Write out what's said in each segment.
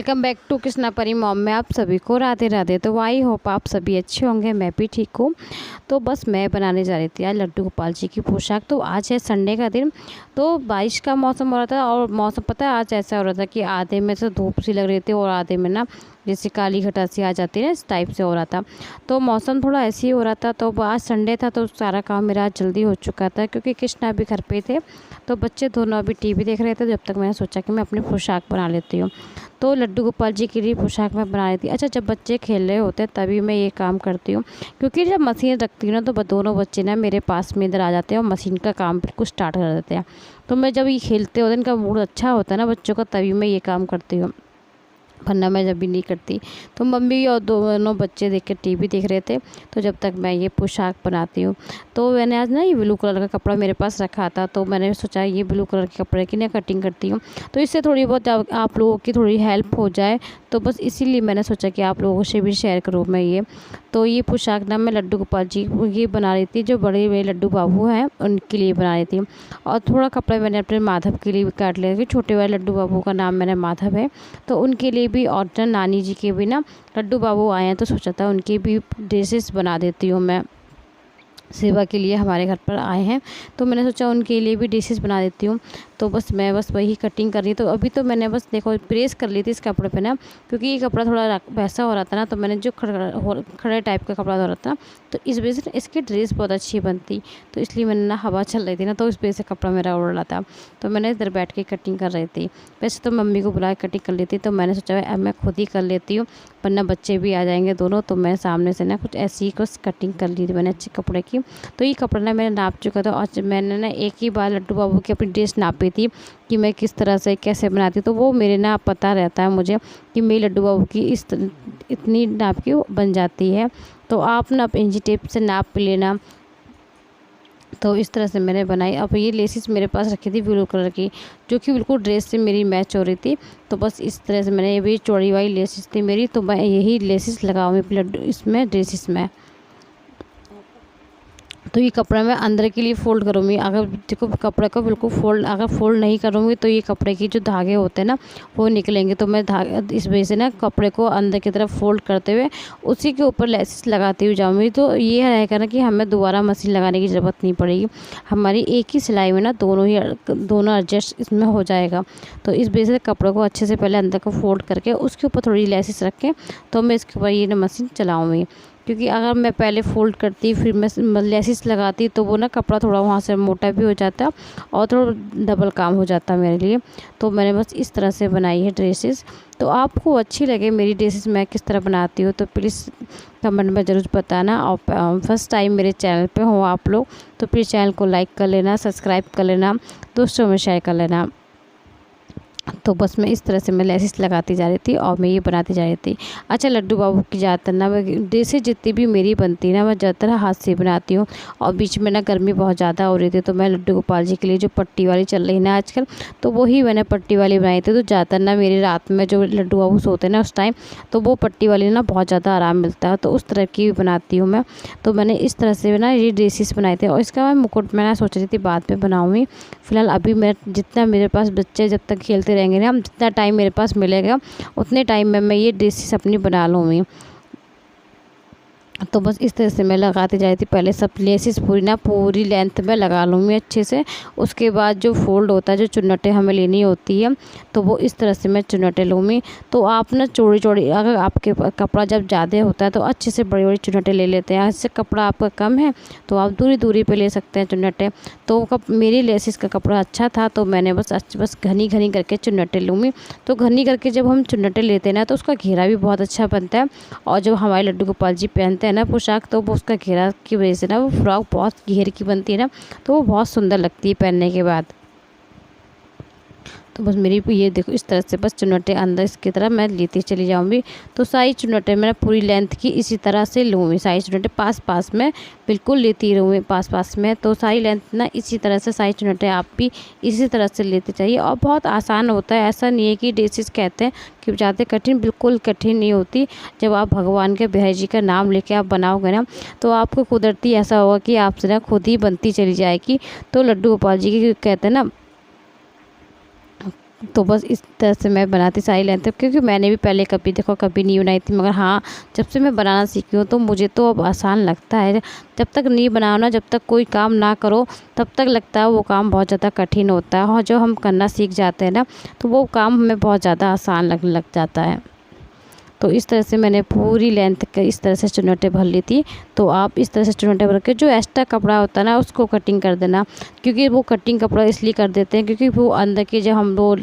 Welcome back to Krishna परी mom में आप सभी को राधे राधे। तो आई होप आप सभी अच्छे होंगे, मैं भी ठीक हूँ। तो बस मैं बनाने जा रही थी आज लड्डू गोपाल जी की पोशाक। तो आज है संडे का दिन, तो बारिश का मौसम हो रहा था और मौसम पता है आज ऐसा हो रहा था कि आधे में से धूप सी लग रही थी और आधे में ना जैसे काली घटा सी आ जाती है ना, इस टाइप से हो रहा था। तो मौसम थोड़ा ऐसे ही हो रहा था। तो आज संडे था तो सारा काम मेरा आज जल्दी हो चुका था क्योंकि कृष्णा भी घर पे थे। तो बच्चे दोनों अभी टीवी देख रहे थे, जब तक मैंने सोचा कि मैं अपनी पोशाक बना लेती हूँ। तो लड्डू गोपाल जी के लिए पोशाक मैं बना रही थी। अच्छा, जब बच्चे खेल रहे होते हैं तभी मैं ये काम करती हूँ, क्योंकि जब मशीन रखती हूँ ना तो दोनों बच्चे ना मेरे पास में इधर आ जाते हैं और मशीन का काम बिल्कुल स्टार्ट कर देते हैं। तो मैं जब ये खेलते होते हैं, इनका मूड अच्छा होता है ना बच्चों का, तभी मैं ये काम करती हूँ, वरना मैं जब भी नहीं करती। तो मम्मी और दोनों बच्चे देख के टीवी देख रहे थे, तो जब तक मैं ये पोशाक बनाती हूँ। तो मैंने आज ना ये ब्लू कलर का कपड़ा मेरे पास रखा था, तो मैंने सोचा ये ब्लू कलर के कपड़े की ना कटिंग करती हूँ, तो इससे थोड़ी बहुत आप लोगों की थोड़ी हेल्प हो जाए। तो बस इसीलिए मैंने सोचा कि आप लोगों से भी शेयर करूँ मैं ये। तो ये पोशाक ना मैं लड्डू गोपाल जी ये बना रही थी, जो बड़े बड़े लड्डू बाबू हैं उनके लिए बना रही थी। और थोड़ा कपड़ा मैंने अपने माधव के लिए भी काट लिया, क्योंकि छोटे वाले लड्डू बाबू का नाम मेरा माधव है, तो उनके लिए भी। और नानी जी के भी ना लड्डू बाबू आए हैं, तो सोचा था उनकी भी ड्रेसेस बना देती हूँ मैं। सेवा के लिए हमारे घर पर आए हैं, तो मैंने सोचा उनके लिए भी डिशेस बना देती हूँ। तो बस मैं वही कटिंग कर रही। तो अभी तो मैंने बस देखो प्रेस कर ली थी इस कपड़े पे ना, क्योंकि ये कपड़ा थोड़ा वैसा हो रहा था ना, तो मैंने जो खड़े टाइप का कपड़ा हो रहा था, तो इस वजह से इसकी ड्रेस बहुत अच्छी बनती। तो इसलिए मैंने ना हवा चल रही थी ना, तो इस वजह से कपड़ा मेरा उड़ रहा था। तो मैंने इधर बैठ के कटिंग कर रही थी। वैसे तो मम्मी को बुला के कटिंग कर लेती, तो मैंने सोचा अब मैं खुद ही कर लेती हूँ, वरना बच्चे भी आ जाएंगे दोनों। तो मैं सामने से ना कुछ ऐसी ही कुछ कटिंग कर ली थी मैंने अच्छे कपड़े की। तो ये कपड़ा ना मैंने नाप चुका था, और मैंने ना एक ही बार लड्डू बाबू की अपनी ड्रेस नापी थी कि मैं किस तरह से कैसे बनाती। तो वो मेरे ना पता रहता है मुझे कि मेरी लड्डू बाबू की इतनी नाप की बन जाती है। तो आप ना इंची टेप से नाप लेना। तो इस तरह से मैंने बनाई। अब ये लेसिस मेरे पास रखी थी ब्लू कलर की, जो कि बिल्कुल ड्रेस से मेरी मैच हो रही थी। तो बस इस तरह से मैंने, ये भी चौड़ी वाली लेसिस थी मेरी, तो मैं यही लेसिस लगाऊंगी लड्डू इसमें ड्रेसिस में। तो ये कपड़ा मैं अंदर के लिए फ़ोल्ड करूँगी। अगर देखो कपड़े को बिल्कुल फोल्ड नहीं करूँगी तो ये कपड़े की जो धागे होते हैं ना वो निकलेंगे। तो मैं इस वजह से ना कपड़े को अंदर की तरफ फोल्ड करते हुए उसी के ऊपर लेसिस लगाती हुई जाऊँगी। तो ये रहेगा ना कि हमें दोबारा मशीन लगाने की ज़रूरत नहीं पड़ेगी, हमारी एक ही सिलाई में ना दोनों एडजस्ट इसमें हो जाएगा। तो इस वजह से कपड़े को अच्छे से पहले अंदर को फोल्ड करके उसके ऊपर थोड़ी लेसिस रख के तो मैं इसके ऊपर ये मशीन चलाऊँगी। क्योंकि अगर मैं पहले फ़ोल्ड करती फिर मैं लेसिस लगाती तो वो ना कपड़ा थोड़ा वहाँ से मोटा भी हो जाता और थोड़ा डबल काम हो जाता मेरे लिए। तो मैंने बस इस तरह से बनाई है ड्रेसेस। तो आपको अच्छी लगे मेरी ड्रेसेस मैं किस तरह बनाती हूँ तो प्लीज़ कमेंट में ज़रूर बताना। और फर्स्ट टाइम मेरे चैनल पे हो आप लोग तो प्लीज़ चैनल को लाइक कर लेना, सब्सक्राइब कर लेना, दोस्तों में शेयर कर लेना। तो बस मैं इस तरह से मैं लेसिस लगाती जा रही थी और मैं ये बनाती जा रही थी। अच्छा, लड्डू बाबू की ज़्यादातर ना मैं ड्रेसेस जितनी भी मेरी बनती ना मैं ज़्यादातर हाथ से बनाती हूँ। और बीच में ना गर्मी बहुत ज़्यादा हो रही थी, तो मैं लड्डू गोपाल जी के लिए जो पट्टी वाली चल रही ना आजकल, तो वही मैंने पट्टी वाली बनाई थी। तो ज़्यादातर ना मेरी रात में जो लड्डू बाबू सोते हैं ना उस टाइम, तो वो पट्टी वाली ना बहुत ज़्यादा आराम मिलता है, तो उस तरह की भी बनाती हूँ मैं। तो मैंने इस तरह से ना ये ड्रेसेस बनाए थे। और इसका मैं मुकुट मैं सोच रही थी बाद में बनाऊँगी। फिलहाल अभी मैं जितना मेरे पास बच्चे जब तक खेलते रहेंगे ना, जितना टाइम मेरे पास मिलेगा उतने टाइम में मैं ये ड्रेसेस अपनी बना लूँगी। तो बस इस तरह से मैं लगाती जा रही थी। पहले सब लेसिस पूरी लेंथ में लगा लूँगी अच्छे से। उसके बाद जो फोल्ड होता है, जो चुन्नटें हमें लेनी होती है, तो वो इस तरह से मैं चुन्नटें लूँगी। तो आप ना चौड़ी अगर आपके कपड़ा जब ज़्यादा होता है तो अच्छे से बड़ी बड़ी चुन्नटें ले लेते हैं। इससे कपड़ा आपका कम है तो आप दूरी पे ले सकते हैं चुन्नटें। तो मेरी लेसिस का कपड़ा अच्छा था तो मैंने बस घनी करके चुन्नटें लूँगी। तो घनी करके जब हम चुन्नटें लेते हैं ना तो उसका घेरा भी बहुत अच्छा बनता है। और जब हमारे लड्डू गोपाल जी पहनते है ना पोशाक, तो वो उसका घेरा की वजह से ना वो फ्रॉक बहुत घेर की बनती है ना, तो वो बहुत सुंदर लगती है पहनने के बाद। तो बस मेरी ये देखो इस तरह से बस चुन्नटें अंदर इसकी तरह मैं लेती चली जाऊंगी। तो सारी चुन्नटें मैं पूरी लेंथ की इसी तरह से लूँगी, सारी चुन्नटें पास में बिल्कुल लेती रहूँगी पास में। तो सारी लेंथ ना इसी तरह से सारी चुन्नटें आप भी इसी तरह से लेते चाहिए। और बहुत आसान होता है, ऐसा नहीं है कि ड्रेसेस कहते हैं कि ज़्यादा कठिन, बिल्कुल कठिन नहीं होती। जब आप भगवान के बिहारी जी का नाम लेके आप बनाओगे ना तो आपको कुदरती ऐसा होगा कि आपसे ना खुद ही बनती चली जाएगी। तो लड्डू गोपाल जी की कहते हैं ना तो बस इस तरह से मैं बनाती सारी लेंथ, क्योंकि मैंने भी पहले कभी देखो कभी नहीं बनाई थी, मगर हाँ जब से मैं बनाना सीखी हूँ तो मुझे तो अब आसान लगता है। जब तक नहीं बनाओ ना, जब तक कोई काम ना करो, तब तक लगता है वो काम बहुत ज़्यादा कठिन होता है, और जो हम करना सीख जाते हैं ना, तो वो काम हमें बहुत ज़्यादा आसान लगने लग जाता है। तो इस तरह से मैंने पूरी लेंथ के इस तरह से चुन्नटें भर ली थी। तो आप इस तरह से चुन्नटें भर के जो एक्स्ट्रा कपड़ा होता है ना, उसको कटिंग कर देना, क्योंकि वो कटिंग कपड़ा इसलिए कर देते हैं क्योंकि वो अंदर की जब हम वो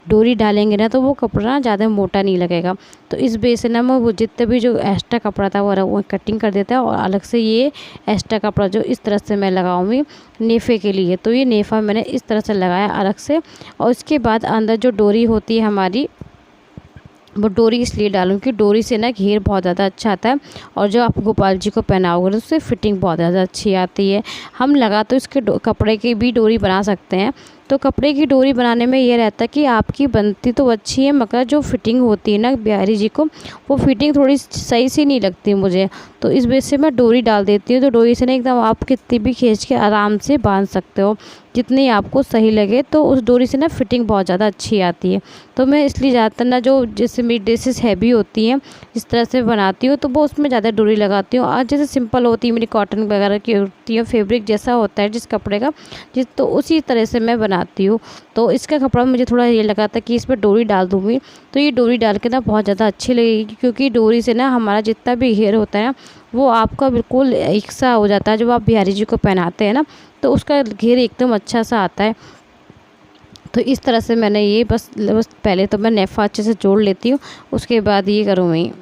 डोरी डालेंगे ना, तो वो कपड़ा ना ज़्यादा मोटा नहीं लगेगा। तो इस वजह से ना मैं वो जितने भी जो एक्स्ट्रा कपड़ा था वो कटिंग कर देता है, और अलग से ये एक्स्ट्रा कपड़ा जो इस तरह से मैं लगाऊंगी नेफ़े के लिए। तो ये नेफ़ा मैंने इस तरह से लगाया अलग से, और उसके बाद अंदर जो डोरी होती है हमारी, वो डोरी इसलिए डालूँ कि डोरी से ना घेर बहुत ज़्यादा अच्छा आता है, और जो आप गोपाल जी को पहनाओगे तो उससे फिटिंग बहुत ज़्यादा अच्छी आती है। हम लगा तो इसके कपड़े की भी डोरी बना सकते हैं। तो कपड़े की डोरी बनाने में ये रहता है कि आपकी बनती तो अच्छी है, मगर जो फिटिंग होती है ना बिहारी जी को, वो फिटिंग थोड़ी सही से नहीं लगती मुझे। तो इस वजह से मैं डोरी डाल देती हूँ। तो डोरी से ना एकदम आप कितनी भी खींच के आराम से बांध सकते हो, जितनी आपको सही लगे। तो उस डोरी से ना फिटिंग बहुत ज़्यादा अच्छी आती है। तो मैं इसलिए ज़्यादातर ना जो जैसे मेरी ड्रेसेस हैवी होती हैं इस तरह से बनाती हूँ, तो वो उसमें ज़्यादा डोरी लगाती हूँ। आज जैसे सिंपल होती है मेरी कॉटन वगैरह की होती है, फैब्रिक जैसा होता है जिस कपड़े का, जिस तो उसी तरह से मैं बनाती हूँ। तो इसका कपड़ा मुझे थोड़ा ये लगा था कि इसमें डोरी डाल दूँगी, तो ये डोरी डाल के ना बहुत ज़्यादा अच्छी लगेगी, क्योंकि डोरी से ना हमारा जितना भी घेर होता है ना, वो आपका बिल्कुल एक सा हो जाता है। जब आप बिहारी जी को पहनाते हैं ना, तो उसका घेर एकदम अच्छा सा आता है। तो इस तरह से मैंने ये बस पहले तो मैं नेफ़ा अच्छे से जोड़ लेती हूँ, उसके बाद ये करूँगी।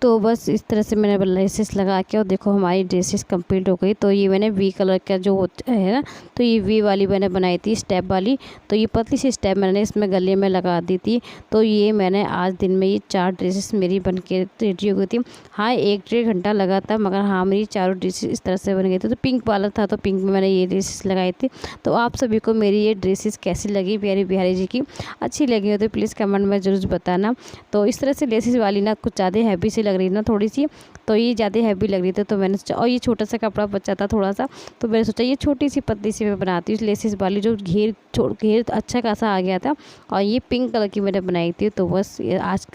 तो बस इस तरह से मैंने लेसेस लगा के, और देखो हमारी ड्रेसेस कंप्लीट हो गई। तो ये मैंने वी कलर का जो होता है ना, तो ये वी वाली मैंने बनाई थी स्टेप वाली। तो ये पतली सी स्टेप मैंने इसमें गले में लगा दी थी। तो ये मैंने आज दिन में ये 4 ड्रेसेस मेरी बन के रेडी हो गई थी। हाँ 1-1.5 घंटा लगा था, मगर हाँ मेरी चारों ड्रेसेस इस तरह से बन गई थी। तो पिंक वाला था, तो पिंक में मैंने ये ड्रेसेस लगाई थी। तो आप सभी को मेरी ये ड्रेसेस कैसी लगी प्यारी बिहारी जी की, अच्छी लगी हो तो प्लीज़ कमेंट में ज़रूर बताना। तो इस तरह से लेसेस वाली ना कुछ ज़्यादा हैवी सी लग रही ना थोड़ी सी, तो ये ज़्यादा हैवी लग रही थी। तो मैंने सोचा, और ये छोटा सा कपड़ा बचा था थोड़ा सा, तो मैंने सोचा ये छोटी सी पतली सी मैं बनाती हूँ लेसेस वाली, जो घेर अच्छा खासा आ गया था। और ये पिंक कलर की मैंने बनाई थी। तो बस ये आज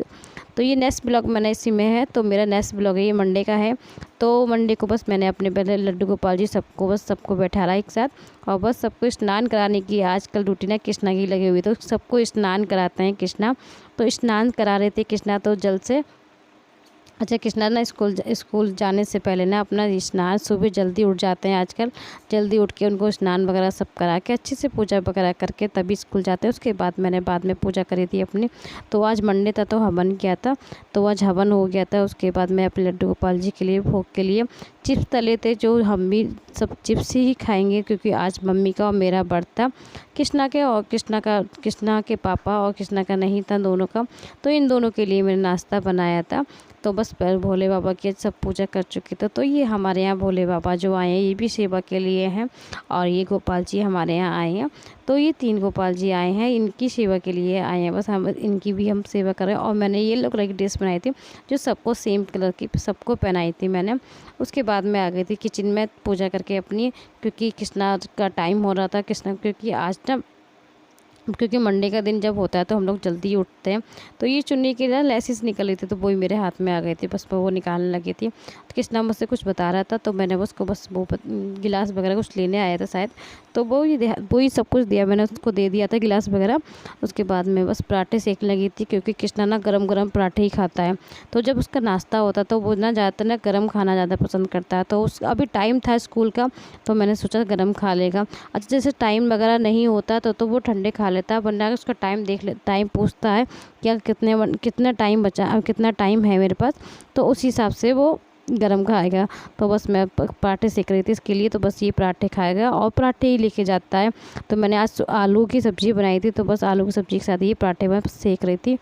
तो ये नेक्स्ट ब्लॉग मैंने इसी में है। तो मेरा नेक्स्ट ब्लॉग है ये मंडे का है। तो मंडे को बस मैंने अपने पहले लड्डू गोपाल जी सबको बैठा रहा एक साथ, और बस सबको स्नान कराने की आजकल रूटीन है कृष्णा की लगी हुई। तो सबको स्नान कराते हैं कृष्णा, तो स्नान करा रहे थे कृष्णा तो जल से। अच्छा कृष्णा ना स्कूल जाने से पहले ना अपना स्नान सुबह जल्दी उठ जाते हैं आजकल, जल्दी उठ के उनको स्नान वगैरह सब करा के अच्छे से पूजा वगैरह करके तभी स्कूल जाते हैं। उसके बाद मैंने बाद में पूजा करी थी अपनी। तो आज मंडे था तो हवन किया था, तो आज हवन हो गया था। उसके बाद मैं अपने लड्डू गोपाल जी के लिए भोग के लिए चिप्स तले थे, जो हम भी सब चिप्स ही खाएंगे, क्योंकि आज मम्मी का और मेरा बर्थ था, कृष्णा के और कृष्णा के पापा और कृष्णा का नहीं था, दोनों का। तो इन दोनों के लिए मैंने नाश्ता बनाया था। तो बस पर भोले बाबा की सब पूजा कर चुके थे। तो ये हमारे यहाँ भोले बाबा जो आए हैं ये भी सेवा के लिए हैं, और ये गोपाल जी हमारे यहाँ आए हैं। तो ये 3 गोपाल जी आए हैं, इनकी सेवा के लिए आए हैं। बस हम इनकी भी हम सेवा करें। और मैंने येलो कलर की ड्रेस बनाई थी, जो सबको सेम कलर की सबको पहनाई थी मैंने। उसके बाद मैं आ गई थी किचन में पूजा करके अपनी, क्योंकि कृष्णा का टाइम हो रहा था। कृष्णा क्योंकि आज ना क्योंकि मंडे का दिन जब होता है तो हम लोग जल्दी उठते हैं। तो ये चुन्नी की ना लेसिस निकल रही थी, तो वही मेरे हाथ में आ गई थी, बस मैं वो निकालने लगी थी। तो कृष्णा मुझसे कुछ बता रहा था, तो मैंने उसको बस वो गिलास वगैरह कुछ लेने आया था शायद, तो वही सब कुछ दिया मैंने उसको, दे दिया था गिलास वगैरह। उसके बाद मैं बस पराठे सेकने लगी थी, क्योंकि कृष्णा ना गरम गरम पराठे ही खाता है। तो जब उसका नाश्ता होता तो वो ना ज़्यादातर ना गरम खाना ज़्यादा पसंद करता है। तो उस अभी टाइम था स्कूल का, तो मैंने सोचा गरम खा लेगा। अच्छा जैसे टाइम वगैरह नहीं होता तो वो ठंडे खा लेता है, वरना उसका टाइम टाइम पूछता है क्या कितना टाइम बचा, कितना टाइम है मेरे पास, तो उस हिसाब से वो गरम खाएगा। तो बस मैं पराठे सेक रही थी इसके लिए, तो बस ये पराठे खाएगा और पराठे ही लेके जाता है। तो मैंने आज आलू की सब्ज़ी बनाई थी, तो बस आलू की सब्ज़ी के साथ ये पराठे मैं सेक रही थी।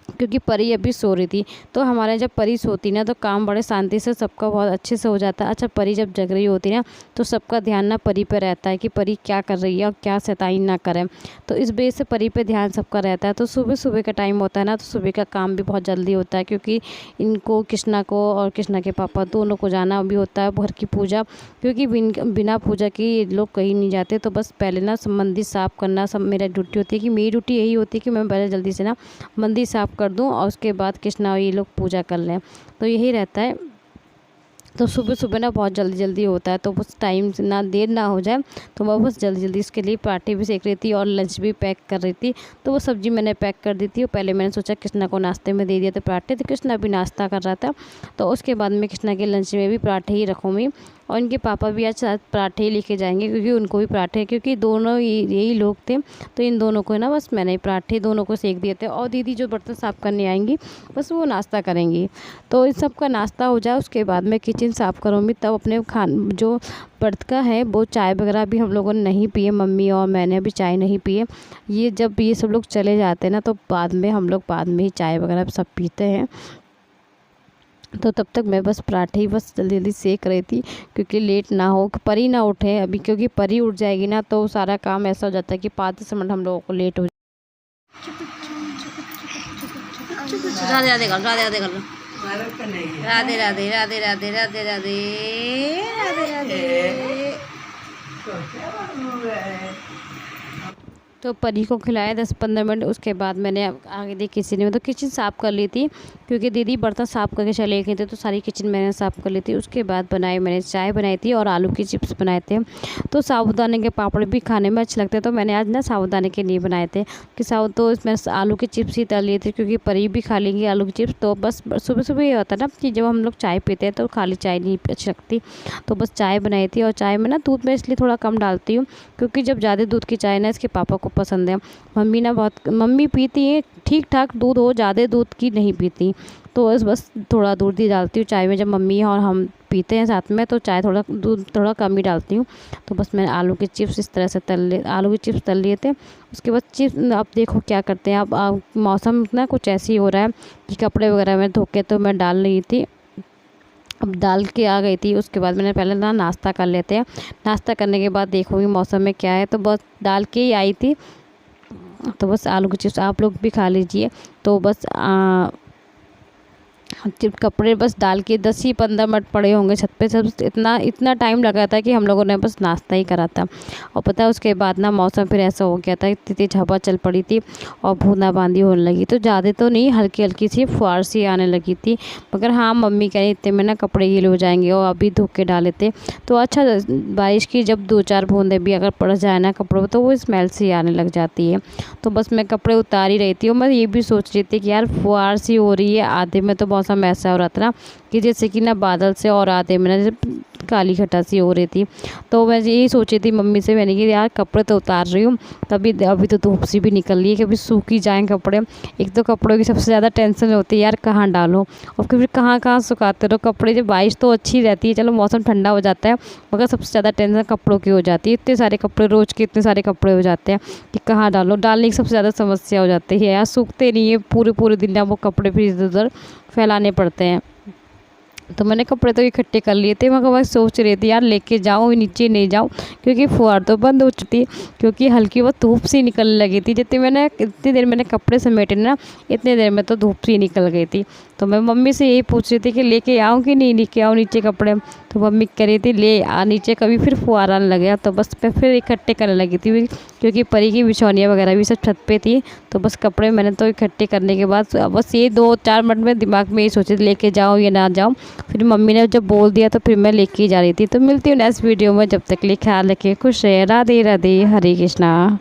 क्योंकि परी अभी सो रही थी। तो हमारे जब परी सोती ना तो काम बड़े शांति से सबका बहुत अच्छे से हो जाता है। अच्छा, परी जब जग रही होती ना तो सबका ध्यान ना परी पे रहता है कि परी क्या कर रही है और क्या शैतानी ना करे। तो इस वजह से परी पे ध्यान सबका रहता है। तो सुबह सुबह का टाइम होता है ना, तो सुबह का काम भी बहुत जल्दी होता है, क्योंकि इनको कृष्णा को और कृष्णा के पापा दोनों को जाना भी होता है घर की पूजा, क्योंकि बिना पूजा के ये लोग कहीं नहीं जाते। तो बस पहले ना सब मंदिर साफ़ करना सब मेरा ड्यूटी होती है, कि मेरी ड्यूटी यही होती है कि मैं पहले जल्दी से ना मंदिर साफ़ कर दूं और उसके बाद कृष्णा और ये लोग पूजा कर लें। तो यही रहता है। तो सुबह सुबह ना बहुत जल्दी जल्दी होता है, तो बस टाइम से ना देर ना हो जाए। तो मैं बस जल्दी जल्दी इसके लिए पराठे भी सेक रही थी और लंच भी पैक कर रही थी। तो वो सब्ज़ी मैंने पैक कर दी थी और पहले मैंने सोचा कृष्णा को नाश्ते में दे दिया था पराठे, तो कृष्णा भी नाश्ता कर रहा था। तो उसके बाद मैं कृष्णा के लंच में भी पराठे ही रखूँगी। और इनके पापा भी आज शायद पराठे ही लेके जाएंगे, क्योंकि उनको भी पराठे, क्योंकि दोनों यही लोग थे। तो इन दोनों को ना बस मैंने पराठे दोनों को सेक दिए थे, और दीदी जो बर्तन साफ़ करने आएंगी बस वो नाश्ता करेंगी। तो इन सब का नाश्ता हो जाए उसके बाद मैं किचन साफ़ करूँगी। तब अपने जो बर्त का है वो चाय वगैरह भी हम लोगों ने नहीं पिए, मम्मी और मैंने भी चाय नहीं पिए। ये जब ये सब लोग चले जाते हैं ना तो बाद में हम लोग बाद में ही चाय वगैरह सब पीते हैं। तो तब तक मैं बस पराठे ही बस जल्दी जल्दी सेक रही थी, क्योंकि लेट ना हो, परी ना उठे अभी, क्योंकि परी उठ जाएगी ना तो सारा काम ऐसा हो जाता है कि 5-10 मिनट हम लोगों को लेट हो। राधे राधे कर, राधे राधे कर लो, राधे राधे राधे राधे राधे राधे राधे राधे। तो परी को खिलाया 10-15 मिनट, उसके बाद मैंने आगे दी किचन में। तो किचन साफ़ कर ली थी, क्योंकि दीदी बर्तन साफ़ करके चले गए थे, तो सारी किचन मैंने साफ़ कर ली थी। उसके बाद मैंने चाय बनाई थी और आलू के चिप्स बनाए थे। तो साबूदाने के पापड़ भी खाने में अच्छे लगते हैं, तो मैंने आज ना साबूदाने के नहीं बनाए थे कि तो इसमें आलू के चिप्स ही तल लिए थे, क्योंकि परी भी खा लेंगी आलू के चिप्स। तो बस सुबह सुबह ये होता है ना कि जब हम लोग चाय पीते हैं तो खाली चाय नहीं अच्छी लगती। तो बस चाय बनाई थी, और चाय में ना दूध मैं इसलिए थोड़ा कम डालती हूँ, क्योंकि जब ज़्यादा दूध की चाय ना इसके पापा को पसंद है। मम्मी पीती है ठीक ठाक दूध हो, ज़्यादा दूध की नहीं पीती। तो बस थोड़ा दूध ही डालती हूँ चाय में, जब मम्मी और हम पीते हैं साथ में तो चाय दूध थोड़ा कम ही डालती हूँ। तो बस मैंने आलू के चिप्स इस तरह से आलू के चिप्स तल लिए थे। उसके बाद चिप्स अब देखो क्या करते हैं, अब मौसम ना कुछ ऐसे ही हो रहा है कि कपड़े वगैरह में धो के तो मैं डाल रही थी, अब डाल के आ गई थी। उसके बाद मैंने पहले ना नाश्ता कर लेते हैं, नाश्ता करने के बाद देखूँगी मौसम में क्या है। तो बस डाल के ही आई थी। तो बस आलू की चिप्स आप लोग भी खा लीजिए। तो बस कपड़े बस डाल के 10 ही 15 मिनट पड़े होंगे छत पे। सब इतना टाइम लगा था कि हम लोगों ने बस नाश्ता ही करा था। और पता है उसके बाद ना मौसम फिर ऐसा हो गया था, इतनी तेज हवा चल पड़ी थी और बूंदाबांदी होने लगी। तो ज़्यादा तो नहीं, हल्की हल्की सी फुहार सी आने लगी थी। मगर हाँ, मम्मी कह रही इतने में ना कपड़े गीले हो जाएंगे, और अभी धो के डाले थे। तो अच्छा, बारिश की जब 2-4 बूंदें भी अगर पड़ जाए ना कपड़ों पर तो वो स्मेल सी आने लग जाती है। तो बस मैं कपड़े उतार ही रही थी, और मैं ये भी सोच रही थी कि यार फुहार सी हो रही है, आधे में तो मौसम ऐसा हो रहा था ना कि जैसे कि ना बादल से, और आधे में ना काली घटा सी हो रही थी। तो मैं यही सोची थी मम्मी से, मैंने कि यार कपड़े तो उतार रही हूँ, तभी अभी तो धूप सी भी निकल रही है कि अभी सूख ही जाएँ कपड़े। एक तो कपड़ों की सबसे ज़्यादा टेंशन होती है यार कहाँ डालो, और फिर कहाँ कहाँ सुखाते रहो कपड़े। जब बारिश तो अच्छी रहती है, चलो मौसम ठंडा हो जाता है, मगर सबसे ज़्यादा टेंशन कपड़ों की हो जाती है। इतने सारे कपड़े, रोज़ के इतने सारे कपड़े हो जाते हैं कि कहाँ डालो, डालने की सबसे ज़्यादा समस्या हो जाती है यार। सूखते नहीं है पूरे दिन, वो कपड़े फिर इधर उधर फैलाने पड़ते हैं। तो मैंने कपड़े तो इकट्ठे कर लिए थे, मगर मैं सोच रही थी यार लेके जाऊँ नीचे नहीं जाऊँ, क्योंकि फुहार तो बंद हो चुकी थी, क्योंकि हल्की वो धूप सी निकलने लगी थी। इतनी देर मैंने कपड़े समेटे ना, इतनी देर में तो धूप सी निकल गई थी। तो मैं मम्मी से यही पूछ रही थी कि लेके आऊँ कि नहीं लेके आऊँ नीचे कपड़े। तो मम्मी कह रही थी ले आ नीचे, कभी फिर फुहार आने लग गया। तो बस मैं फिर इकट्ठे करने लगी थी, क्योंकि परी की बिछौनियाँ वगैरह भी सब छत पे थी। तो बस कपड़े मैंने तो इकट्ठे करने के बाद बस ये 2-4 मिनट में दिमाग में ये सोचे लेके जाऊँ या ना जाऊँ। फिर मम्मी ने जब बोल दिया तो फिर मैं लेके ही जा रही थी। तो मिलती हूँ नेक्स्ट वीडियो में, जब तक के लिए ख्याल रखिए, खुश रहे, राधे राधे, हरे कृष्णा।